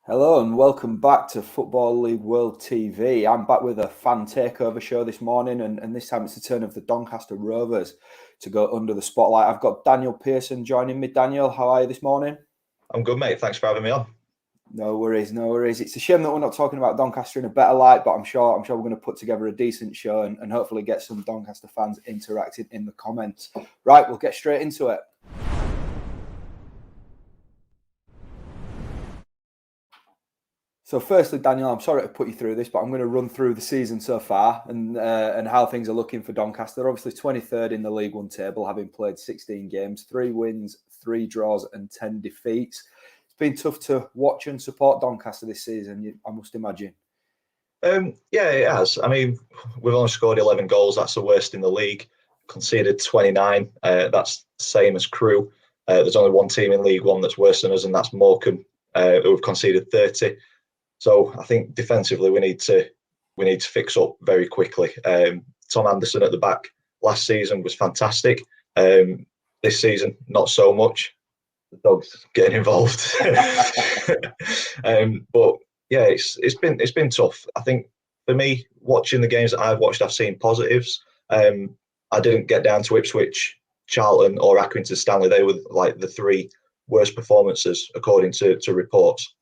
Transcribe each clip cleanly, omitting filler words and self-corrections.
Hello and welcome back to Football League World TV. I'm back with a fan takeover show this morning, and this time it's the turn of the Doncaster Rovers to go under the spotlight. I've got Daniel Pearson joining me. Daniel, how are you this morning? I'm good, mate. Thanks for having me on. No worries, no worries. It's a shame that we're not talking about Doncaster in a better light, but I'm sure we're going to put together a decent show and hopefully get some Doncaster fans interacting in the comments. Right, we'll get straight into it. So firstly, Daniel, I'm sorry to put you through this, but I'm going to run through the season so far and how things are looking for Doncaster. They're obviously 23rd in the League One table, having played 16 games, 3 wins, 3 draws and 10 defeats. It's been tough to watch and support Doncaster this season, I must imagine. Yeah, it has. I mean, we've only scored 11 goals. That's the worst in the league. Conceded 29. That's the same as Crewe. There's only one team in League One that's worse than us, and that's Morecambe, who have conceded 30. So I think defensively we need to fix up very quickly. Tom Anderson at the back last season was fantastic. This season, not so much. The dog's getting involved. But yeah, it's been tough. I think for me, watching the games that I've watched, I've seen positives. I didn't get down to Ipswich, Charlton, or Accrington Stanley. They were like the 3 worst performances according to reports.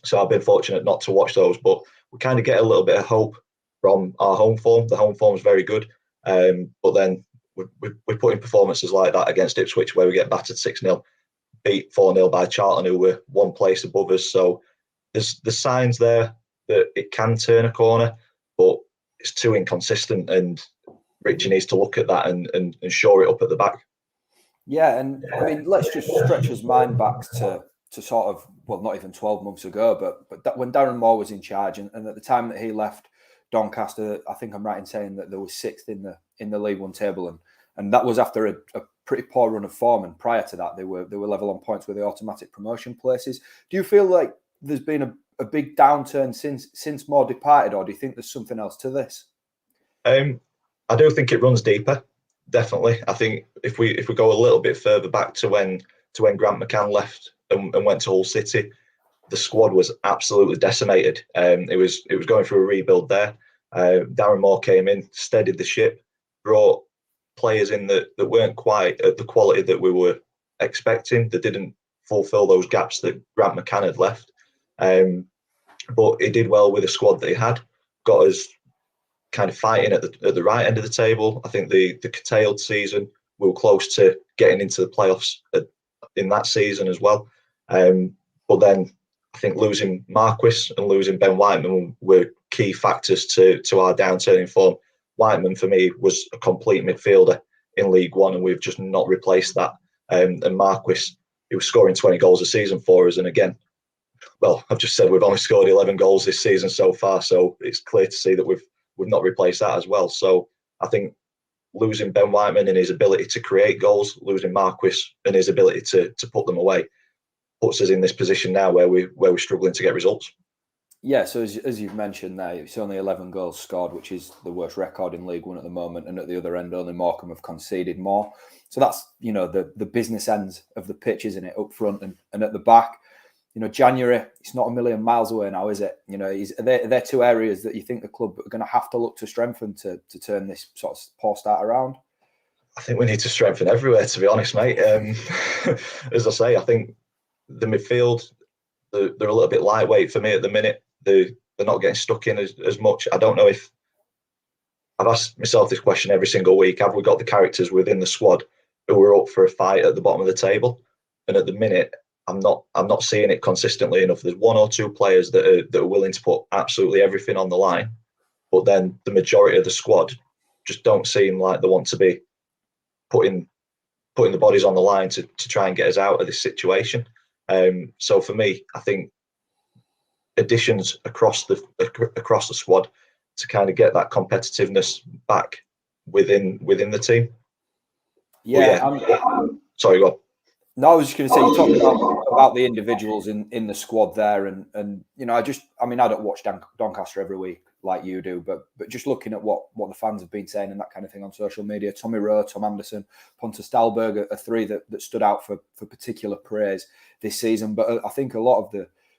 So I've been fortunate not to watch those, but we kind of get a little bit of hope from our home form. The home form is very good, but then we put in performances like that against Ipswich where we get battered 6-0, beat 4-0 by Charlton, who were 1 place above us. So there's the signs there that it can turn a corner, but it's too inconsistent, and Richie needs to look at that and shore it up at the back. Yeah, and I mean, let's just stretch his mind back to sort of, well, not even 12 months ago, but when Darren Moore was in charge, and at the time that he left Doncaster, I think I'm right in saying that there was 6th in the League One table, and that was after a pretty poor run of form. And prior to that, they were level on points with the automatic promotion places. Do you feel like there's been a big downturn since Moore departed, or do you think there's something else to this? I do think it runs deeper. Definitely, I think if we go a little bit further back to when Grant McCann left and went to Hull City, the squad was absolutely decimated. It was going through a rebuild there. Darren Moore came in, steadied the ship, brought players in that weren't quite at the quality that we were expecting, that didn't fulfil those gaps that Grant McCann had left. But he did well with the squad that he had, got us kind of fighting at the right end of the table. I think the curtailed season, we were close to getting into the playoffs in that season as well. But then I think losing Marquis and losing Ben Whiteman were key factors to our downturn in form. Whiteman, for me, was a complete midfielder in League One, and we've just not replaced that. And Marquis, he was scoring 20 goals a season for us. And again, well, I've just said we've only scored 11 goals this season so far, so it's clear to see that we've not replaced that as well. So I think losing Ben Whiteman and his ability to create goals, losing Marquis and his ability to put them away, puts us in this position now where we're struggling to get results. Yeah, so as you've mentioned there, it's only 11 goals scored, which is the worst record in League One at the moment. And at the other end, only Morecambe have conceded more. So that's, the business end of the pitch, isn't it? Up front and at the back. January, it's not a million miles away now, is it? Are there 2 areas that you think the club are going to have to look to strengthen to turn this sort of poor start around? I think we need to strengthen everywhere, to be honest, mate. As I say, I think the midfield, they're a little bit lightweight for me at the minute. They're not getting stuck in as much. I don't know if I've asked myself this question every single week. Have we got the characters within the squad who are up for a fight at the bottom of the table? And at the minute, I'm not seeing it consistently enough. There's 1 or 2 players that are willing to put absolutely everything on the line, but then the majority of the squad just don't seem like they want to be putting the bodies on the line to try and get us out of this situation. So for me, I think additions across the squad to kind of get that competitiveness back within the team. Yeah. Sorry, go on. No, I was just going to say, you talked about the individuals in the squad there, and I don't watch Doncaster every week like you do, but just looking at what the fans have been saying and that kind of thing on social media, Tommy Rowe, Tom Anderson, Pontus Dahlberg are 3 that stood out for particular praise this season. But I think a lot of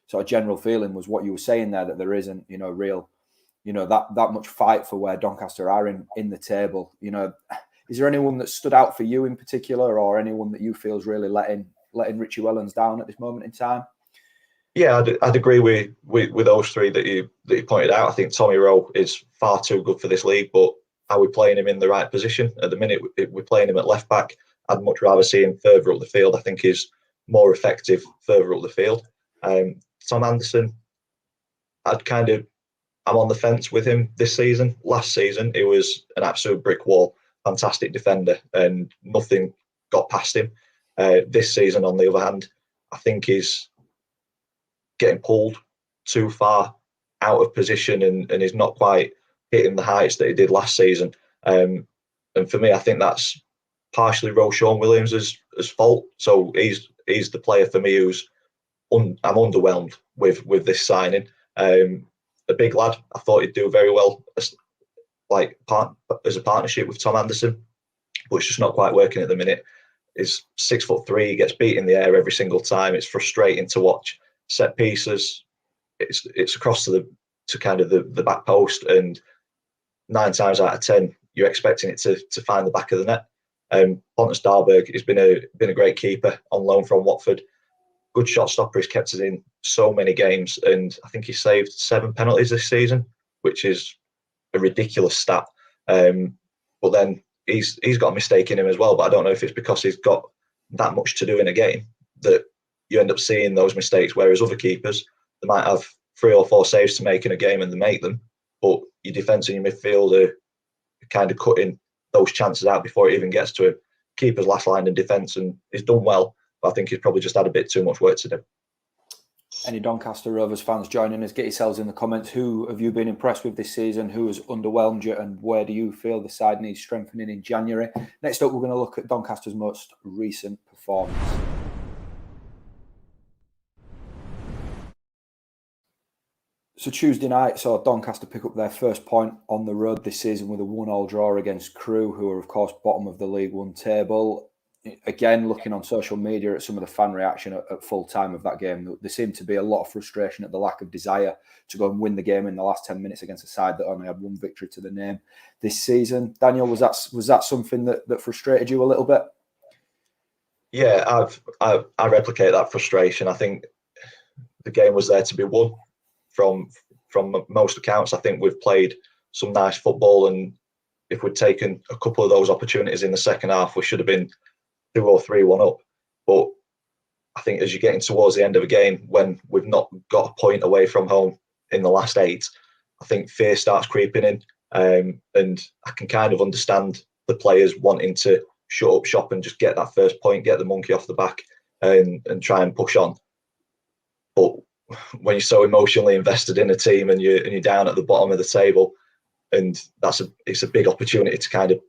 sort of general feeling was what you were saying there, that there isn't, real, that much fight for where Doncaster are in the table. Is there anyone that stood out for you in particular, or anyone that you feel is really letting Richie Wellens down at this moment in time? Yeah, I'd agree with those three that you pointed out. I think Tommy Rowe is far too good for this league, but are we playing him in the right position? At the minute, we're playing him at left back. I'd much rather see him further up the field. I think he's more effective further up the field. Tom Anderson, I'm on the fence with him this season. Last season, he was an absolute brick wall, fantastic defender, and nothing got past him. This season, on the other hand, I think he's getting pulled too far out of position and is not quite hitting the heights that he did last season. And for me, I think that's partially Roshon Williams' fault. So he's the player for me who's I'm underwhelmed with this signing. A big lad. I thought he'd do very well as a partnership with Tom Anderson, but it's just not quite working at the minute. He's 6'3", he gets beat in the air every single time. It's frustrating to watch. Set pieces, it's across to kind of the back post, and 9 times out of 10 you're expecting it to find the back of the net. Pontus Dahlberg has been a great keeper on loan from Watford. Good shot stopper. He's kept us in so many games, and I think he saved 7 penalties this season, which is a ridiculous stat. But then he's got a mistake in him as well. But I don't know if it's because he's got that much to do in a game that you end up seeing those mistakes, whereas other keepers, they might have 3 or 4 saves to make in a game and they make them, but your defence and your midfield are kind of cutting those chances out before it even gets to him. Keeper's last line in defence, and he's done well, but I think he's probably just had a bit too much work to do. Any Doncaster Rovers fans joining us, get yourselves in the comments. Who have you been impressed with this season? Who has underwhelmed you? And where do you feel the side needs strengthening in January? Next up, we're going to look at Doncaster's most recent performance. So Tuesday night saw Doncaster pick up their first point on the road this season with a 1-1 draw against Crewe, who are, of course, bottom of the League One table. Again, looking on social media at some of the fan reaction at full time of that game, there seemed to be a lot of frustration at the lack of desire to go and win the game in the last 10 minutes against a side that only had 1 victory to the name this season. Daniel, was that something that frustrated you a little bit? Yeah, I replicate that frustration. I think the game was there to be won. From most accounts, I think we've played some nice football, and if we'd taken a couple of those opportunities in the second half, we should have been 2 or 3-1 up. But I think as you're getting towards the end of a game, when we've not got a point away from home in the last 8, I think fear starts creeping in, and I can kind of understand the players wanting to shut up shop and just get that first point, get the monkey off the back, and try and push on. But when you're so emotionally invested in a team and you're down at the bottom of the table, and it's a big opportunity to kind of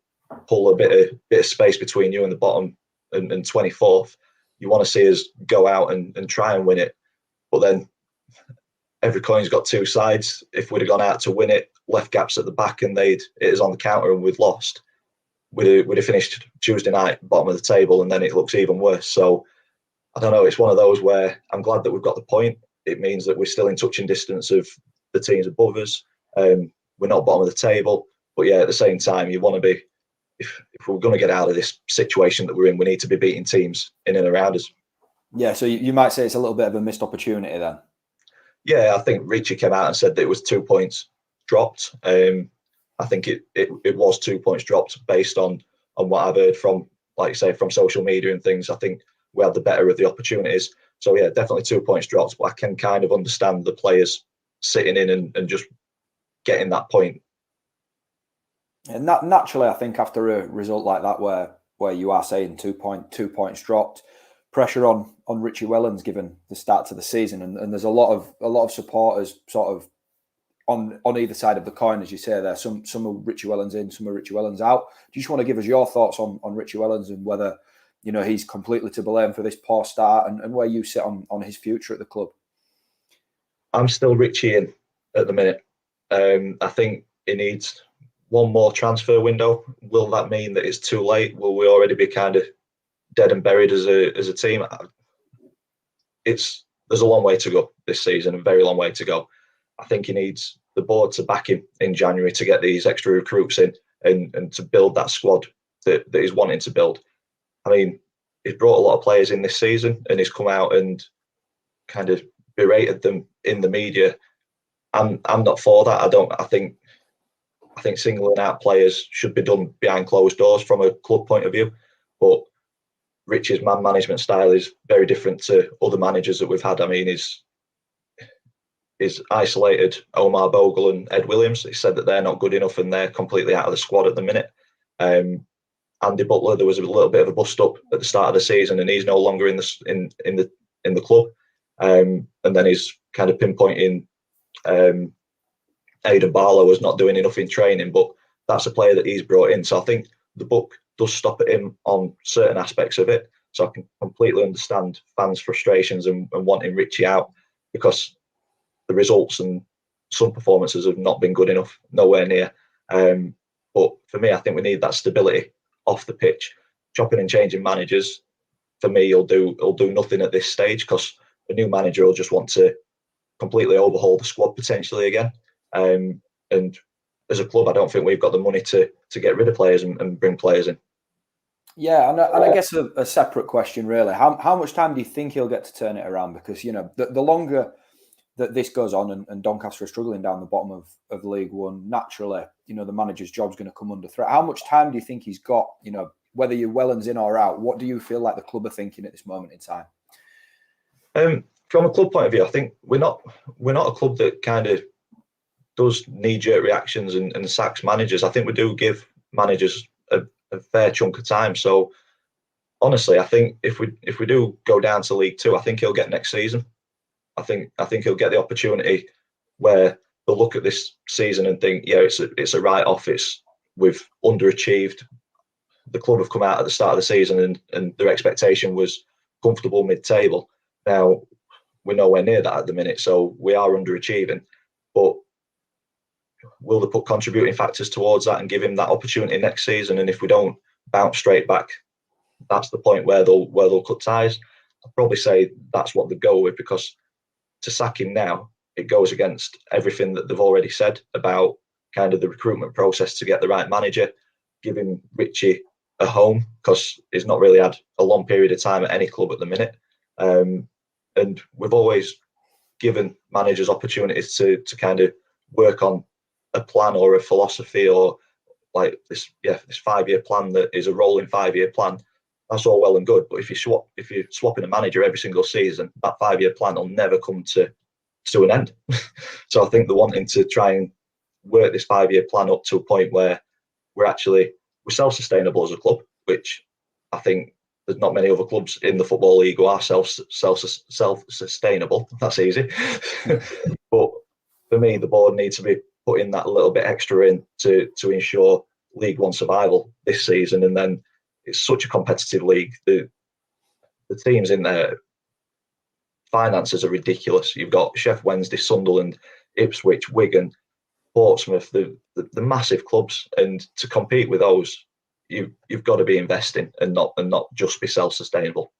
pull a bit of space between you and the bottom and 24th. You want to see us go out and try and win it, but then every coin's got 2 sides. If we'd have gone out to win it, left gaps at the back, and it is on the counter and we'd lost, we'd have finished Tuesday night bottom of the table, and then it looks even worse. So I don't know. It's one of those where I'm glad that we've got the point. It means that we're still in touching distance of the teams above us. We're not bottom of the table, but yeah, at the same time, you want to be. If we're going to get out of this situation that we're in, we need to be beating teams in and around us. Yeah, so you might say it's a little bit of a missed opportunity then. Yeah, I think Richie came out and said that it was 2 points dropped. I think it was 2 points dropped based on what I've heard from, like I say, from social media and things. I think we had the better of the opportunities. So yeah, definitely 2 points dropped, but I can kind of understand the players sitting in and just getting that point. And naturally, I think after a result like that, where you are saying 2 points dropped, pressure on Richie Wellens given the start to the season, and there's a lot of supporters sort of on either side of the coin, as you say there. Some are Richie Wellens in, some are Richie Wellens out. Do you just want to give us your thoughts on Richie Wellens and whether he's completely to blame for this poor start, and where you sit on his future at the club? I'm still Richie in at the minute. I think he needs one more transfer window. Will that mean that it's too late? Will we already be kind of dead and buried as a team? It's there's a long way to go this season, a very long way to go. I think he needs the board to back him in January to get these extra recruits in and to build that squad that he's wanting to build. I mean, he's brought a lot of players in this season and he's come out and kind of berated them in the media. I'm not for that. I think singling out players should be done behind closed doors from a club point of view. But Rich's man management style is very different to other managers that we've had. I mean, he's isolated Omar Bogle and Ed Williams. He said that they're not good enough and they're completely out of the squad at the minute. Andy Butler, there was a little bit of a bust up at the start of the season, and he's no longer in the club. And then he's kind of pinpointing Aidan Barlow as not doing enough in training, but that's a player that he's brought in. So I think the book does stop at him on certain aspects of it. So I can completely understand fans' frustrations and wanting Richie out, because the results and some performances have not been good enough, nowhere near. But for me, I think we need that stability off the pitch. Chopping and changing managers, for me, will do nothing at this stage, because a new manager will just want to completely overhaul the squad potentially again. And as a club, I don't think we've got the money to get rid of players and bring players in. Yeah, and I guess a separate question, really. How much time do you think he'll get to turn it around? Because, you know, the longer that this goes on and Doncaster are struggling down the bottom of League One, naturally, you know, the manager's job's going to come under threat. How much time do you think he's got? You know, whether you're Wellens in or out, what do you feel like the club are thinking at this moment in time? From a club point of view, I think we're not a club that kind of does knee-jerk reactions and sacks managers. I think we do give managers a fair chunk of time. So honestly, I think if we do go down to League Two, I think he'll get next season. I think he'll get the opportunity where they'll look at this season and think, yeah, it's a write-off. We've underachieved. The club have come out at the start of the season and their expectation was comfortable mid-table. Now we're nowhere near that at the minute, so we are underachieving. But will they put contributing factors towards that and give him that opportunity next season? And if we don't bounce straight back, that's the point where they'll cut ties. I'd probably say that's what they go with, because to sack him now, it goes against everything that they've already said about kind of the recruitment process to get the right manager, giving Richie a home, because he's not really had a long period of time at any club at the minute. And we've always given managers opportunities to kind of work on a plan or a philosophy, or like this 5-year plan that is a rolling 5-year plan. That's all well and good, but if you're swapping a manager every single season, that 5-year plan will never come to an end. So I think they're wanting to try and work this 5-year plan up to a point where we're self-sustainable as a club, which I think there's not many other clubs in the Football League who are self-sustainable. That's easy. But for me, the board needs to be putting that little bit extra in to ensure League One survival this season. And then it's such a competitive league. The teams in there, finances are ridiculous. You've got Sheff Wednesday, Sunderland, Ipswich, Wigan, Portsmouth, the massive clubs, and to compete with those, you've got to be investing and not just be self-sustainable.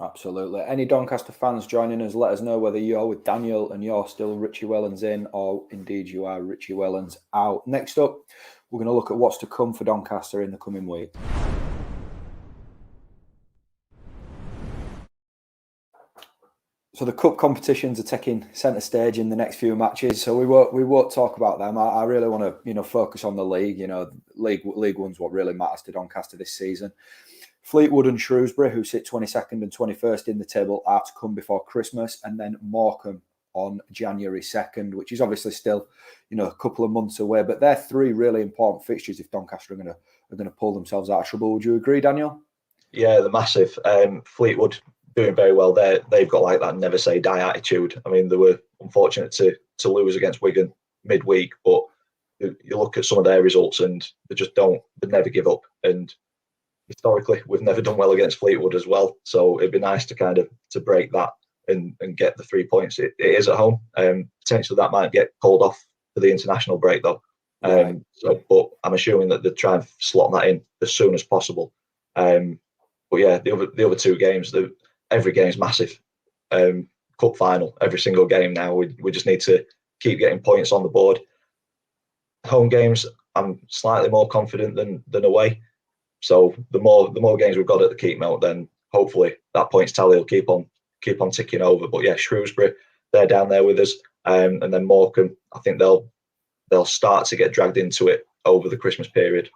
Absolutely. Any Doncaster fans joining us, let us know whether you're with Daniel and you're still Richie Wellens in, or indeed you are Richie Wellens out. Next up, we're going to look at what's to come for Doncaster in the coming week. So the cup competitions are taking centre stage in the next few matches. So we won't talk about them. I really want to focus on the league. League One's what really matters to Doncaster this season. Fleetwood and Shrewsbury, who sit 22nd and 21st in the table, are to come before Christmas, and then Morecambe on January 2nd, which is obviously still a couple of months away. But they're three really important fixtures if Doncaster are going to pull themselves out of trouble. Would you agree, Daniel? Yeah, they're massive. Fleetwood doing very well. They've got like that never say die attitude. I mean, they were unfortunate to lose against Wigan midweek, but you look at some of their results and they never give up. And historically, we've never done well against Fleetwood as well. So it'd be nice to kind of to break that and get the 3 points. It is at home. Potentially that might get called off for the international break though. Right. But I'm assuming that they try and slot that in as soon as possible. But yeah, the other two games, every game is massive. cup final every single game now. We just need to keep getting points on the board. Home games, I'm slightly more confident than away. So the more games we've got at the Keep Melt, then hopefully that points tally will keep on ticking over. But yeah, Shrewsbury, they're down there with us, and then Morecambe, I think they'll start to get dragged into it over the Christmas period.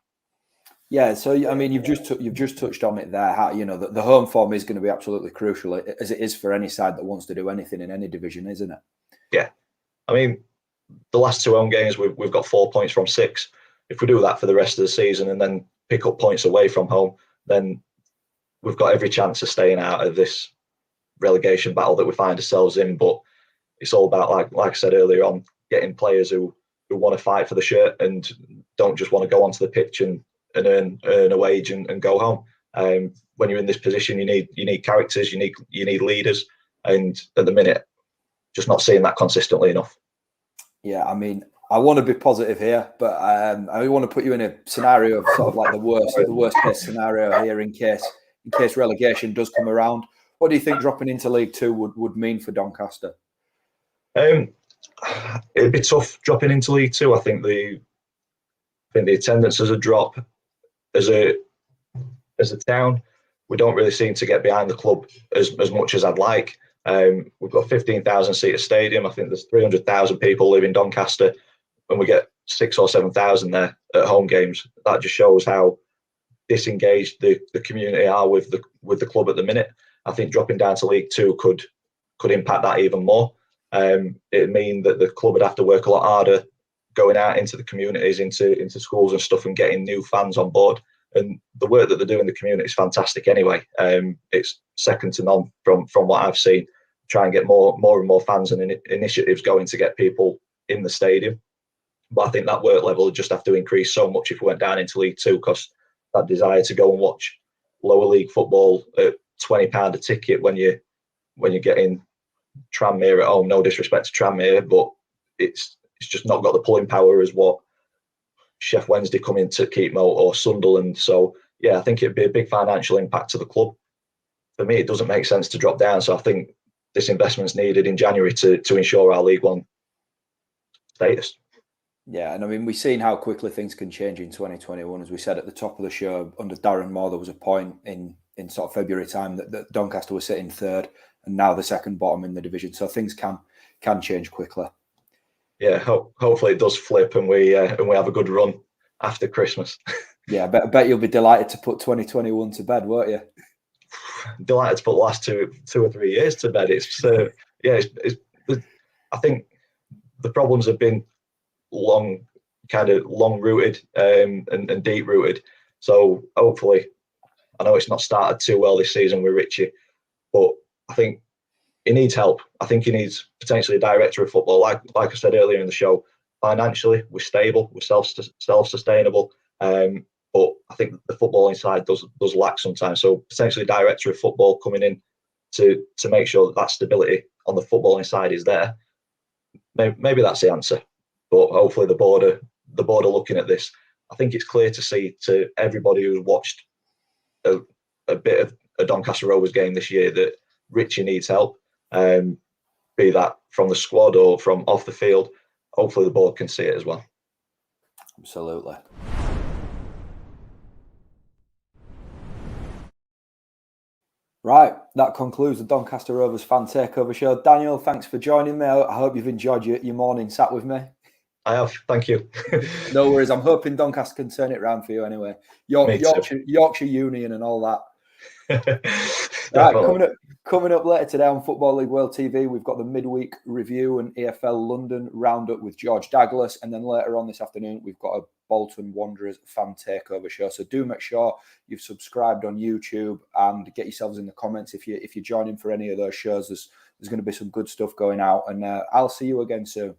Yeah, so I mean, you've just touched on it there. How the home form is going to be absolutely crucial, as it is for any side that wants to do anything in any division, isn't it? Yeah, I mean, the last 2 home games we've got 4 points from 6. If we do that for the rest of the season and then pick up points away from home, then we've got every chance of staying out of this relegation battle that we find ourselves in. But it's all about, like I said earlier on, getting players who want to fight for the shirt and don't just want to go onto the pitch and earn a wage and go home. When you're in this position, you need characters, you need leaders, and at the minute, just not seeing that consistently enough. Yeah, I mean, I want to be positive here, but I want to put you in a scenario of sort of like the worst case scenario here in case relegation does come around. What do you think dropping into League Two would mean for Doncaster? It'd be tough dropping into League Two. I think the attendance as a drop, as a town, we don't really seem to get behind the club as much as I'd like. We've got 15,000 seater stadium. I think there's 300,000 people live in Doncaster, and we get 6,000 or 7,000 there at home games. That just shows how disengaged the community are with the club at the minute. I think dropping down to League Two could impact that even more. It'd mean that the club would have to work a lot harder going out into the communities, into schools and stuff, and getting new fans on board. And the work that they do in the community is fantastic anyway. It's second to none from what I've seen. Try and get more and more fans and initiatives going to get people in the stadium. But I think that work level would just have to increase so much if we went down into League Two, because that desire to go and watch lower league football at £20 a ticket when you're getting Tranmere at home, no disrespect to Tranmere, but it's just not got the pulling power as what Chef Wednesday coming to Keepmoat or Sunderland. So yeah, I think it'd be a big financial impact to the club. For me, it doesn't make sense to drop down. So I think this investment's needed in January to ensure our League One status. Yeah, and I mean, we've seen how quickly things can change in 2021. As we said at the top of the show, under Darren Moore, there was a point in sort of February time that Doncaster was sitting third, and now the second bottom in the division. So things can change quickly. Yeah, hopefully it does flip and we have a good run after Christmas. Yeah, I bet you'll be delighted to put 2021 to bed, won't you? Delighted to put the last two or 3 years to bed. It's I think the problems have been long rooted and deep rooted. So hopefully, I know it's not started too well this season with Richie, but I think he needs help. I think he needs potentially a director of football. Like I said earlier in the show, financially we're stable, we're self-sustainable. But I think the footballing side does lack sometimes. So potentially a director of football coming in to make sure that stability on the footballing side is there. Maybe that's the answer. But hopefully the board are looking at this. I think it's clear to see to everybody who's watched a bit of a Doncaster Rovers game this year that Richie needs help, be that from the squad or from off the field. Hopefully the board can see it as well. Absolutely. Right, that concludes the Doncaster Rovers fan takeover show. Daniel, thanks for joining me. I hope you've enjoyed your morning sat with me. I have, thank you. No worries. I'm hoping Doncaster can turn it around for you anyway. Yorkshire Union and all that. Right, coming up later today on Football League World TV, we've got the midweek review and EFL London roundup with George Douglas, and then later on this afternoon we've got a Bolton Wanderers fan takeover show. So do make sure you've subscribed on YouTube and get yourselves in the comments if you're joining for any of those shows. There's going to be some good stuff going out, and I'll see you again soon.